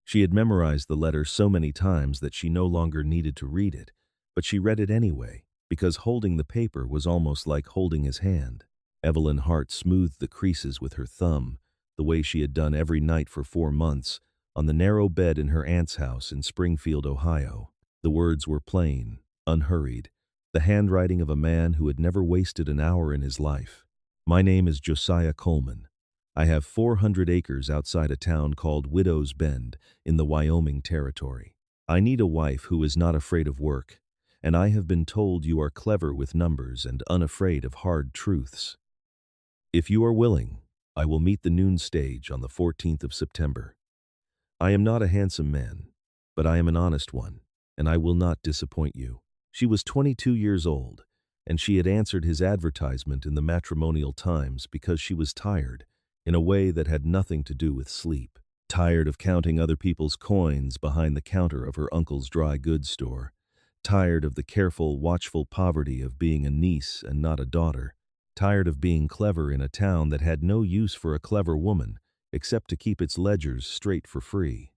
She had memorized the letter so many times that she no longer needed to read it, but she read it anyway, because holding the paper was almost like holding his hand. Evelyn Hart smoothed the creases with her thumb, the way she had done every night for 4 months, on the narrow bed in her aunt's house in Springfield, Ohio. The words were plain, unhurried, the handwriting of a man who had never wasted an hour in his life. My name is Josiah Coleman. I have 400 acres outside a town called Widow's Bend in the Wyoming Territory. I need a wife who is not afraid of work, and I have been told you are clever with numbers and unafraid of hard truths. If you are willing, I will meet the noon stage on the 14th of September. I am not a handsome man, but I am an honest one, and I will not disappoint you. She was 22 years old, and she had answered his advertisement in the Matrimonial Times because she was tired, in a way that had nothing to do with sleep. Tired of counting other people's coins behind the counter of her uncle's dry goods store. Tired of the careful, watchful poverty of being a niece and not a daughter. Tired of being clever in a town that had no use for a clever woman, except to keep its ledgers straight for free.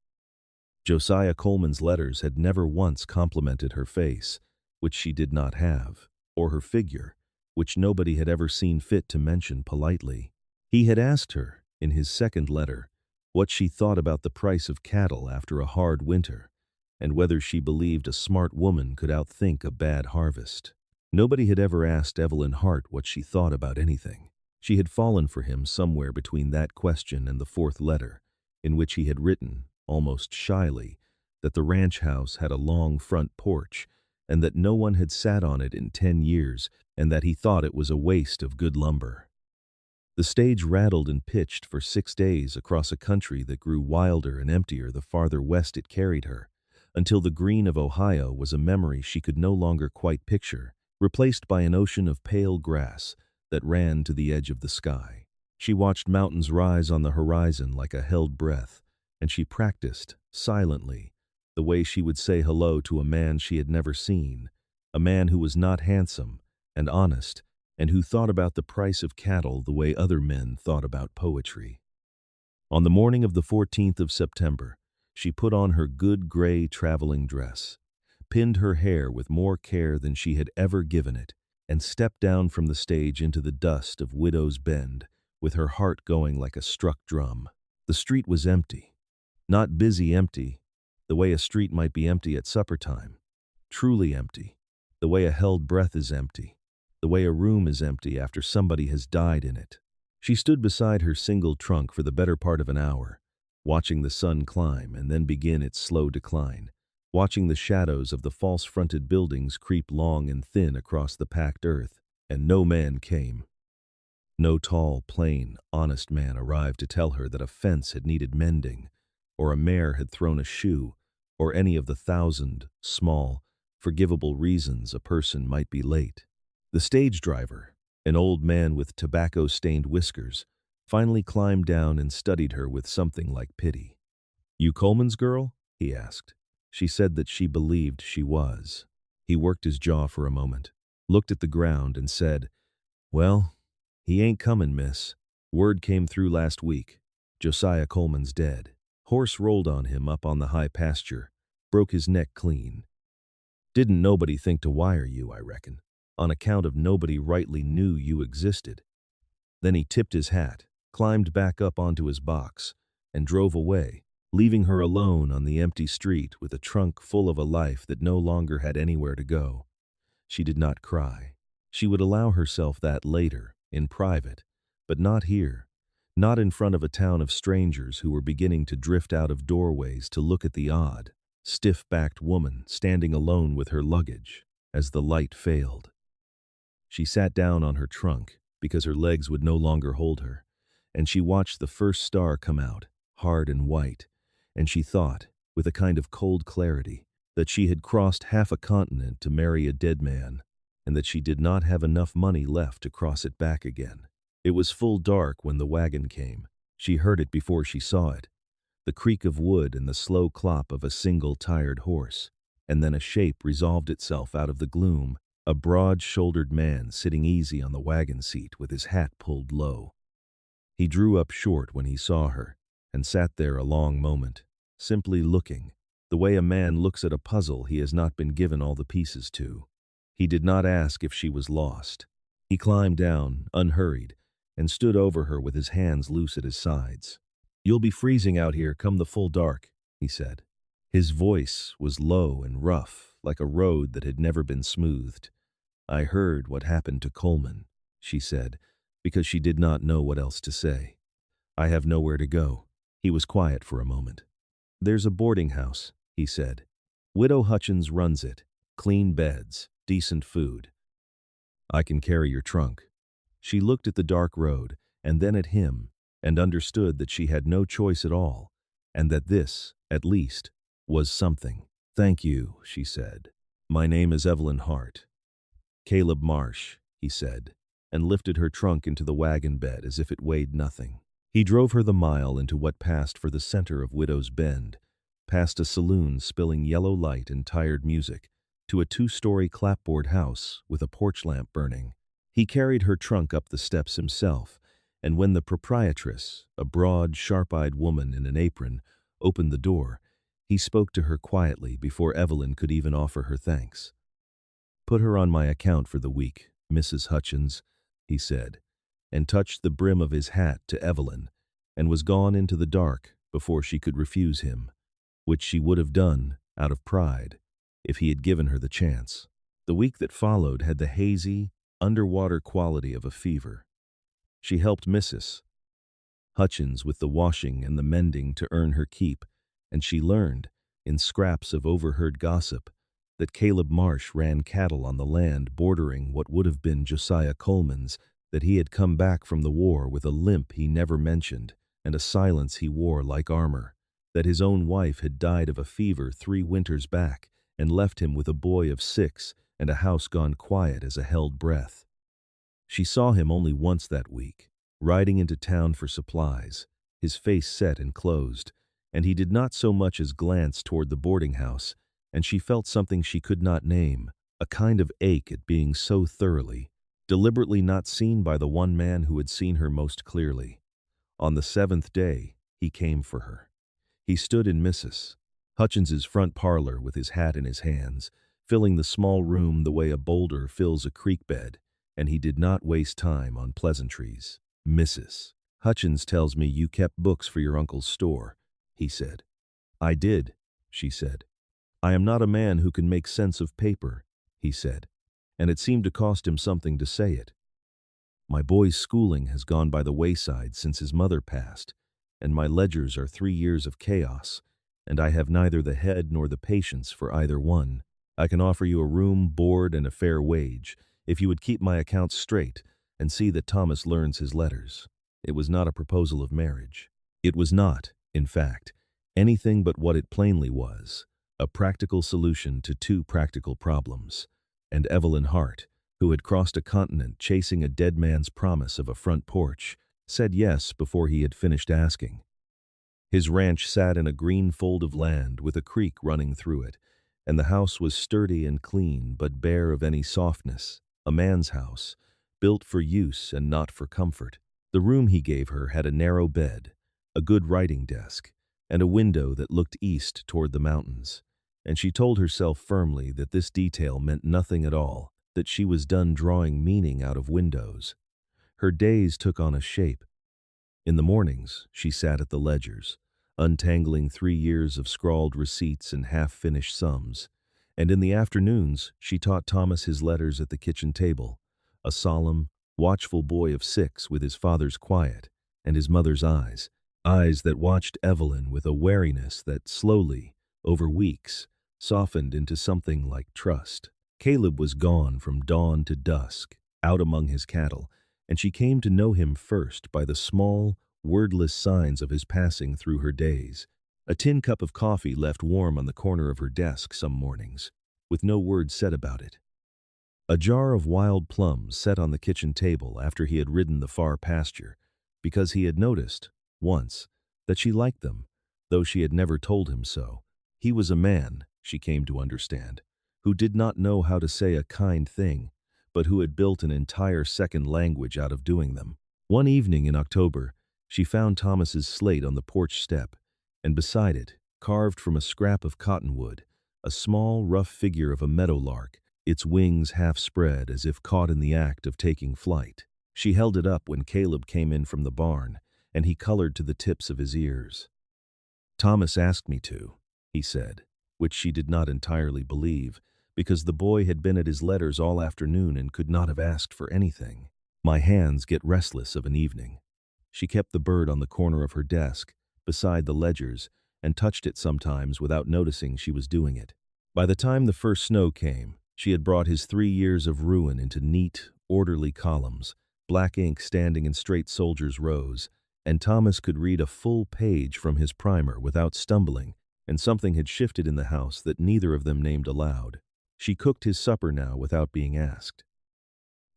Josiah Coleman's letters had never once complimented her face, which she did not have, or her figure, which nobody had ever seen fit to mention politely. He had asked her, in his second letter, what she thought about the price of cattle after a hard winter, and whether she believed a smart woman could outthink a bad harvest. Nobody had ever asked Evelyn Hart what she thought about anything. She had fallen for him somewhere between that question and the fourth letter, in which he had written, almost shyly, that the ranch house had a long front porch, and that no one had sat on it in 10 years, and that he thought it was a waste of good lumber. The stage rattled and pitched for 6 days across a country that grew wilder and emptier the farther west it carried her, until the green of Ohio was a memory she could no longer quite picture, replaced by an ocean of pale grass that ran to the edge of the sky. She watched mountains rise on the horizon like a held breath, and she practiced, silently, the way she would say hello to a man she had never seen, a man who was not handsome and honest, and who thought about the price of cattle the way other men thought about poetry. On the morning of the 14th of September, she put on her good gray traveling dress, pinned her hair with more care than she had ever given it, and stepped down from the stage into the dust of Widow's Bend, with her heart going like a struck drum. The street was empty. Not busy empty, the way a street might be empty at supper time. Truly empty, the way a held breath is empty, the way a room is empty after somebody has died in it. She stood beside her single trunk for the better part of an hour, watching the sun climb and then begin its slow decline, watching the shadows of the false-fronted buildings creep long and thin across the packed earth, and no man came. No tall, plain, honest man arrived to tell her that a fence had needed mending, or a mare had thrown a shoe, or any of the 1,000 small, forgivable reasons a person might be late. The stage driver, an old man with tobacco-stained whiskers, finally climbed down and studied her with something like pity. "You Coleman's girl?" he asked. She said that she believed she was. He worked his jaw for a moment, looked at the ground, and said, "Well, he ain't comin', miss. Word came through last week. Josiah Coleman's dead. Horse rolled on him up on the high pasture, broke his neck clean. Didn't nobody think to wire you, I reckon, on account of nobody rightly knew you existed." Then he tipped his hat, climbed back up onto his box, and drove away, leaving her alone on the empty street with a trunk full of a life that no longer had anywhere to go. She did not cry. She would allow herself that later, in private, but not here, not in front of a town of strangers who were beginning to drift out of doorways to look at the odd, stiff-backed woman standing alone with her luggage as the light failed. She sat down on her trunk because her legs would no longer hold her, and she watched the first star come out, hard and white, and she thought, with a kind of cold clarity, that she had crossed half a continent to marry a dead man, and that she did not have enough money left to cross it back again. It was full dark when the wagon came. She heard it before she saw it, the creak of wood and the slow clop of a single tired horse, and then a shape resolved itself out of the gloom, a broad-shouldered man sitting easy on the wagon seat with his hat pulled low. He drew up short when he saw her, and sat there a long moment, simply looking, the way a man looks at a puzzle he has not been given all the pieces to. He did not ask if she was lost. He climbed down, unhurried, and stood over her with his hands loose at his sides. "You'll be freezing out here come the full dark," he said. His voice was low and rough, like a road that had never been smoothed. "I heard what happened to Coleman," she said, because she did not know what else to say. "I have nowhere to go." He was quiet for a moment. "There's a boarding house," he said. "Widow Hutchins runs it. Clean beds, decent food. I can carry your trunk." She looked at the dark road, and then at him, and understood that she had no choice at all, and that this, at least, was something. "Thank you," she said. "My name is Evelyn Hart." "Caleb Marsh," he said, and lifted her trunk into the wagon bed as if it weighed nothing. He drove her the mile into what passed for the center of Widow's Bend, past a saloon spilling yellow light and tired music, to a 2-story clapboard house with a porch lamp burning. He carried her trunk up the steps himself, and when the proprietress, a broad, sharp-eyed woman in an apron, opened the door, he spoke to her quietly before Evelyn could even offer her thanks. "Put her on my account for the week, Mrs. Hutchins," he said, and touched the brim of his hat to Evelyn, and was gone into the dark before she could refuse him, which she would have done, out of pride, if he had given her the chance. The week that followed had the hazy, underwater quality of a fever. She helped Mrs. Hutchins with the washing and the mending to earn her keep, and she learned, in scraps of overheard gossip, that Caleb Marsh ran cattle on the land bordering what would have been Josiah Coleman's, that he had come back from the war with a limp he never mentioned and a silence he wore like armor, that his own wife had died of a fever 3 winters back and left him with a boy of 6 and a house gone quiet as a held breath. She saw him only once that week, riding into town for supplies, his face set and closed, and he did not so much as glance toward the boarding house, and she felt something she could not name, a kind of ache at being so thoroughly, deliberately not seen by the one man who had seen her most clearly. On the 7th day, he came for her. He stood in Mrs. Hutchins's front parlor with his hat in his hands, filling the small room the way a boulder fills a creek bed, and he did not waste time on pleasantries. "Mrs. Hutchins tells me you kept books for your uncle's store," he said. "I did," she said. "I am not a man who can make sense of paper," he said, and it seemed to cost him something to say it. "My boy's schooling has gone by the wayside since his mother passed, and my ledgers are 3 years of chaos, and I have neither the head nor the patience for either one. I can offer you a room, board, and a fair wage, if you would keep my accounts straight and see that Thomas learns his letters." It was not a proposal of marriage. It was not, in fact, anything but what it plainly was, a practical solution to 2 practical problems. And Evelyn Hart, who had crossed a continent chasing a dead man's promise of a front porch, said yes before he had finished asking. His ranch sat in a green fold of land with a creek running through it, and the house was sturdy and clean but bare of any softness, a man's house, built for use and not for comfort. The room he gave her had a narrow bed, a good writing desk, and a window that looked east toward the mountains, and she told herself firmly that this detail meant nothing at all, that she was done drawing meaning out of windows. Her days took on a shape. In the mornings, she sat at the ledgers, untangling 3 years of scrawled receipts and half-finished sums, and in the afternoons she taught Thomas his letters at the kitchen table, a solemn, watchful boy of 6 with his father's quiet and his mother's eyes that watched Evelyn with a wariness that slowly, over weeks, softened into something like trust. Caleb was gone from dawn to dusk, out among his cattle, and she came to know him first by the small, wordless signs of his passing through her days. A tin cup of coffee left warm on the corner of her desk some mornings, with no word said about it. A jar of wild plums set on the kitchen table after he had ridden the far pasture, because he had noticed, once, that she liked them, though she had never told him so. He was a man, she came to understand, who did not know how to say a kind thing, but who had built an entire second language out of doing them. One evening in October, she found Thomas's slate on the porch step, and beside it, carved from a scrap of cottonwood, a small, rough figure of a meadowlark, its wings half spread as if caught in the act of taking flight. She held it up when Caleb came in from the barn, and he colored to the tips of his ears. "Thomas asked me to," he said, which she did not entirely believe, because the boy had been at his letters all afternoon and could not have asked for anything. "My hands get restless of an evening." She kept the bird on the corner of her desk, beside the ledgers, and touched it sometimes without noticing she was doing it. By the time the first snow came, she had brought his 3 years of ruin into neat, orderly columns, black ink standing in straight soldiers' rows, and Thomas could read a full page from his primer without stumbling, and something had shifted in the house that neither of them named aloud. She cooked his supper now without being asked.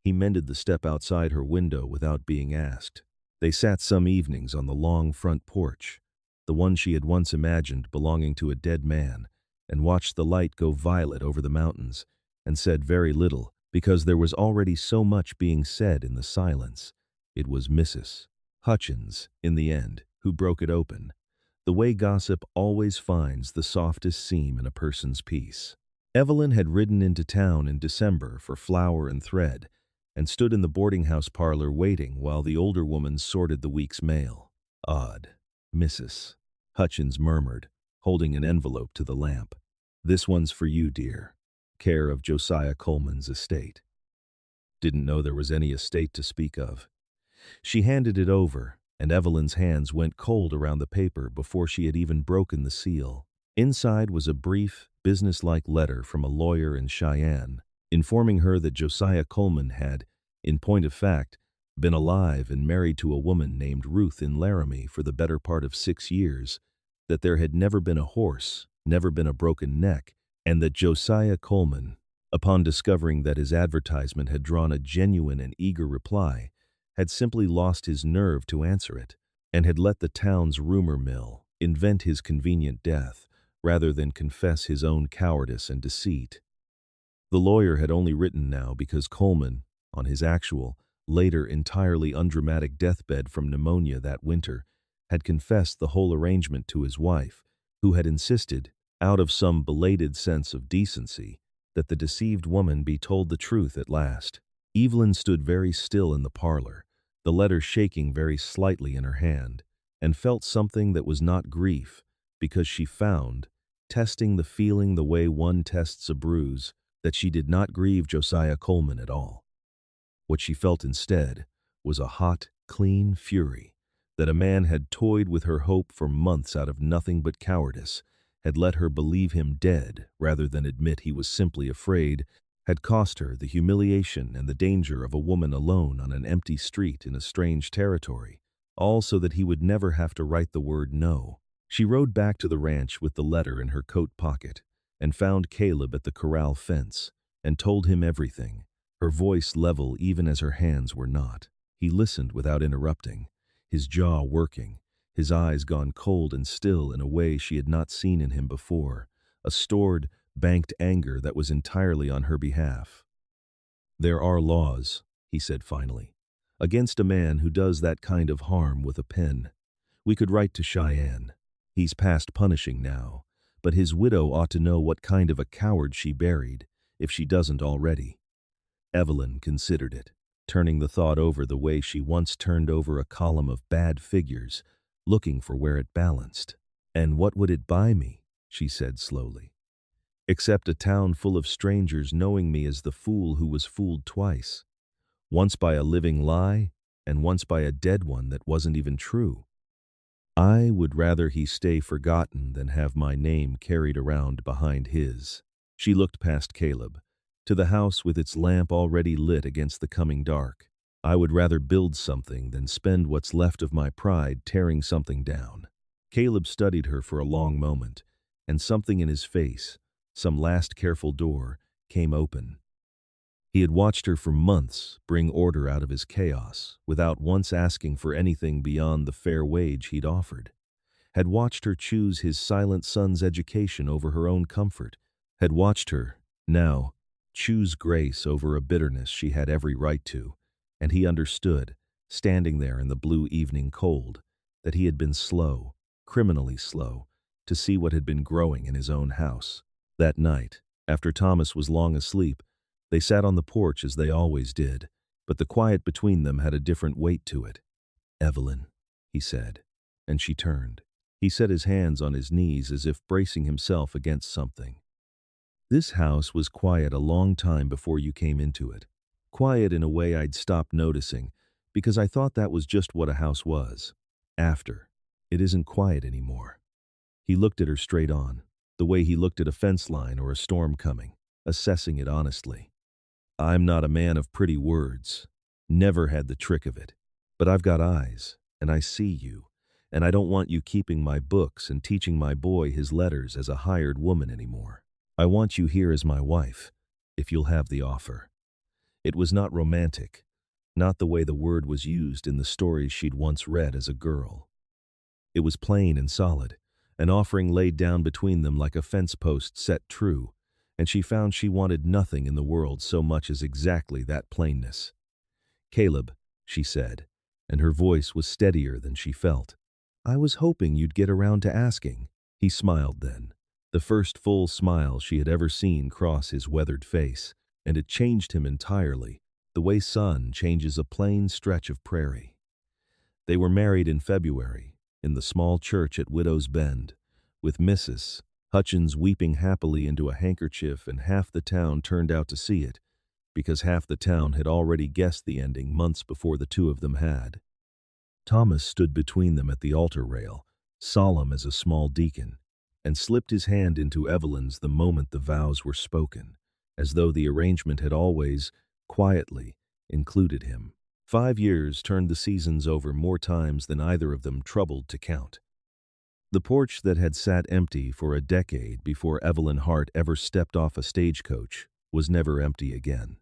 He mended the step outside her window without being asked. They sat some evenings on the long front porch, the one she had once imagined belonging to a dead man, and watched the light go violet over the mountains, and said very little, because there was already so much being said in the silence. It was Mrs. Hutchins, in the end, who broke it open, the way gossip always finds the softest seam in a person's piece. Evelyn had ridden into town in December for flour and thread, and stood in the boarding-house parlor waiting while the older woman sorted the week's mail. "Odd," Mrs. Hutchins murmured, holding an envelope to the lamp. "This one's for you, dear. Care of Josiah Coleman's estate." Didn't know there was any estate to speak of. She handed it over, and Evelyn's hands went cold around the paper before she had even broken the seal. Inside was a brief, businesslike letter from a lawyer in Cheyenne, informing her that Josiah Coleman had, in point of fact, been alive and married to a woman named Ruth in Laramie for the better part of 6 years, that there had never been a horse, never been a broken neck, and that Josiah Coleman, upon discovering that his advertisement had drawn a genuine and eager reply, had simply lost his nerve to answer it, and had let the town's rumor mill invent his convenient death, rather than confess his own cowardice and deceit. The lawyer had only written now because Coleman, on his actual, later entirely undramatic deathbed from pneumonia that winter, had confessed the whole arrangement to his wife, who had insisted, out of some belated sense of decency, that the deceived woman be told the truth at last. Evelyn stood very still in the parlor, the letter shaking very slightly in her hand, and felt something that was not grief, because she found, testing the feeling the way one tests a bruise, that she did not grieve Josiah Coleman at all. What she felt instead was a hot, clean fury, that a man had toyed with her hope for months out of nothing but cowardice, had let her believe him dead rather than admit he was simply afraid, had cost her the humiliation and the danger of a woman alone on an empty street in a strange territory, all so that he would never have to write the word no. She rode back to the ranch with the letter in her coat pocket, and found Caleb at the corral fence, and told him everything, her voice level even as her hands were not. He listened without interrupting, his jaw working, his eyes gone cold and still in a way she had not seen in him before, a stored, banked anger that was entirely on her behalf. "There are laws," he said finally, "against a man who does that kind of harm with a pen. We could write to Cheyenne. He's past punishing now, but his widow ought to know what kind of a coward she buried, if she doesn't already." Evelyn considered it, turning the thought over the way she once turned over a column of bad figures, looking for where it balanced. "And what would it buy me?" she said slowly. "Except a town full of strangers knowing me as the fool who was fooled twice, once by a living lie and once by a dead one that wasn't even true. I would rather he stay forgotten than have my name carried around behind his." She looked past Caleb, to the house with its lamp already lit against the coming dark. "I would rather build something than spend what's left of my pride tearing something down." Caleb studied her for a long moment, and something in his face, some last careful door, came open. He had watched her for months bring order out of his chaos, without once asking for anything beyond the fair wage he'd offered. Had watched her choose his silent son's education over her own comfort. Had watched her, now, choose grace over a bitterness she had every right to, and he understood, standing there in the blue evening cold, that he had been slow, criminally slow, to see what had been growing in his own house. That night, after Thomas was long asleep, they sat on the porch as they always did, but the quiet between them had a different weight to it. "Evelyn," he said, and she turned. He set his hands on his knees as if bracing himself against something. "This house was quiet a long time before you came into it. Quiet in a way I'd stopped noticing, because I thought that was just what a house was. After, it isn't quiet anymore." He looked at her straight on, the way he looked at a fence line or a storm coming, assessing it honestly. "I'm not a man of pretty words. Never had the trick of it. But I've got eyes, and I see you, and I don't want you keeping my books and teaching my boy his letters as a hired woman anymore. I want you here as my wife, if you'll have the offer." It was not romantic, not the way the word was used in the stories she'd once read as a girl. It was plain and solid, an offering laid down between them like a fence post set true, and she found she wanted nothing in the world so much as exactly that plainness. "Caleb," she said, and her voice was steadier than she felt, "I was hoping you'd get around to asking." He smiled then, the first full smile she had ever seen cross his weathered face, and it changed him entirely, the way sun changes a plain stretch of prairie. They were married in February, in the small church at Widow's Bend, with Mrs. Hutchins weeping happily into a handkerchief, and half the town turned out to see it, because half the town had already guessed the ending months before the two of them had. Thomas stood between them at the altar rail, solemn as a small deacon, and slipped his hand into Evelyn's the moment the vows were spoken, as though the arrangement had always, quietly, included him. 5 years turned the seasons over more times than either of them troubled to count. The porch that had sat empty for a decade before Evelyn Hart ever stepped off a stagecoach was never empty again.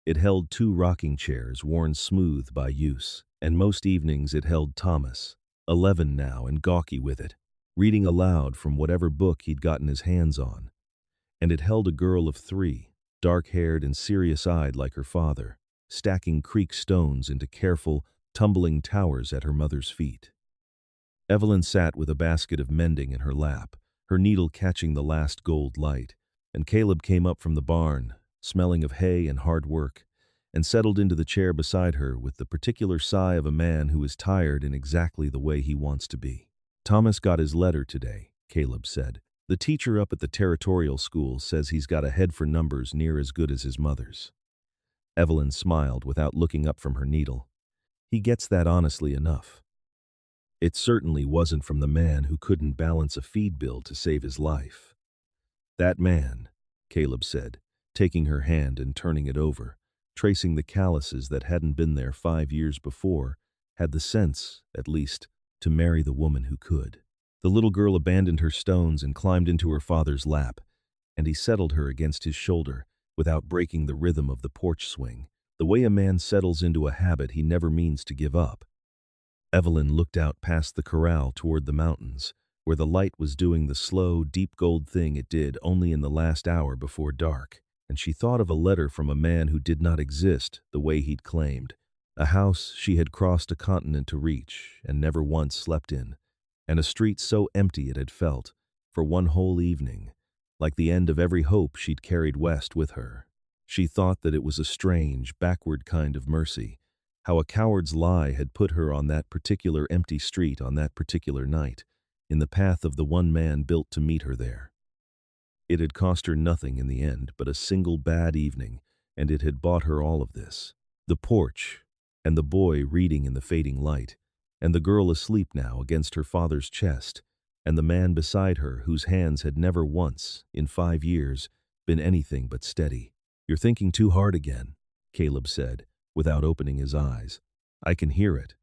It held 2 rocking chairs worn smooth by use, and most evenings it held Thomas, 11 now and gawky with it, reading aloud from whatever book he'd gotten his hands on. And it held a girl of 3, dark-haired and serious-eyed like her father, stacking creek stones into careful, tumbling towers at her mother's feet. Evelyn sat with a basket of mending in her lap, her needle catching the last gold light, and Caleb came up from the barn, smelling of hay and hard work, and settled into the chair beside her with the particular sigh of a man who is tired in exactly the way he wants to be. "Thomas got his letter today," Caleb said. "The teacher up at the territorial school says he's got a head for numbers near as good as his mother's." Evelyn smiled without looking up from her needle. "He gets that honestly enough." "It certainly wasn't from the man who couldn't balance a feed bill to save his life." "That man," Caleb said, taking her hand and turning it over, tracing the calluses that hadn't been there 5 years before, had the sense, at least, to marry the woman who could. The little girl abandoned her stones and climbed into her father's lap, and he settled her against his shoulder without breaking the rhythm of the porch swing, the way a man settles into a habit he never means to give up. Evelyn looked out past the corral toward the mountains, where the light was doing the slow, deep gold thing it did only in the last hour before dark, and she thought of a letter from a man who did not exist the way he'd claimed, a house she had crossed a continent to reach and never once slept in, and a street so empty it had felt, for one whole evening, like the end of every hope she'd carried west with her. She thought that it was a strange, backward kind of mercy, how a coward's lie had put her on that particular empty street on that particular night, in the path of the one man built to meet her there. It had cost her nothing in the end but a single bad evening, and it had bought her all of this. The porch, and the boy reading in the fading light, and the girl asleep now against her father's chest, and the man beside her whose hands had never once, in 5 years, been anything but steady. "You're thinking too hard again," Caleb said, without opening his eyes. "I can hear it."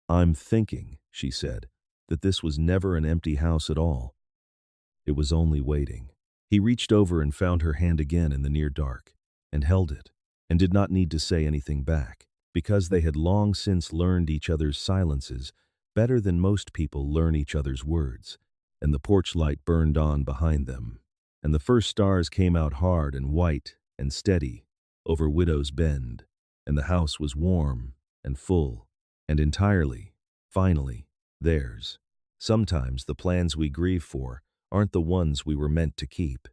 "I'm thinking," she said, "that this was never an empty house at all. It was only waiting." He reached over and found her hand again in the near dark, and held it, and did not need to say anything back, because they had long since learned each other's silences better than most people learn each other's words, and the porch light burned on behind them, and the first stars came out hard and white and steady over Widow's Bend, and the house was warm and full and entirely, finally, theirs. Sometimes the plans we grieve for aren't the ones we were meant to keep.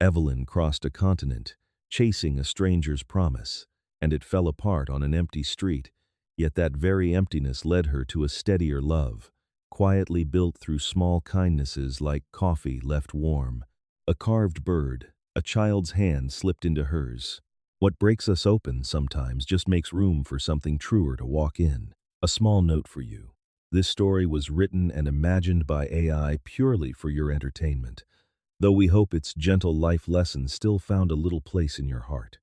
Evelyn crossed a continent, chasing a stranger's promise, and it fell apart on an empty street, yet that very emptiness led her to a steadier love, quietly built through small kindnesses like coffee left warm, a carved bird, a child's hand slipped into hers. What breaks us open sometimes just makes room for something truer to walk in. A small note for you. This story was written and imagined by AI purely for your entertainment, though we hope its gentle life lessons still found a little place in your heart.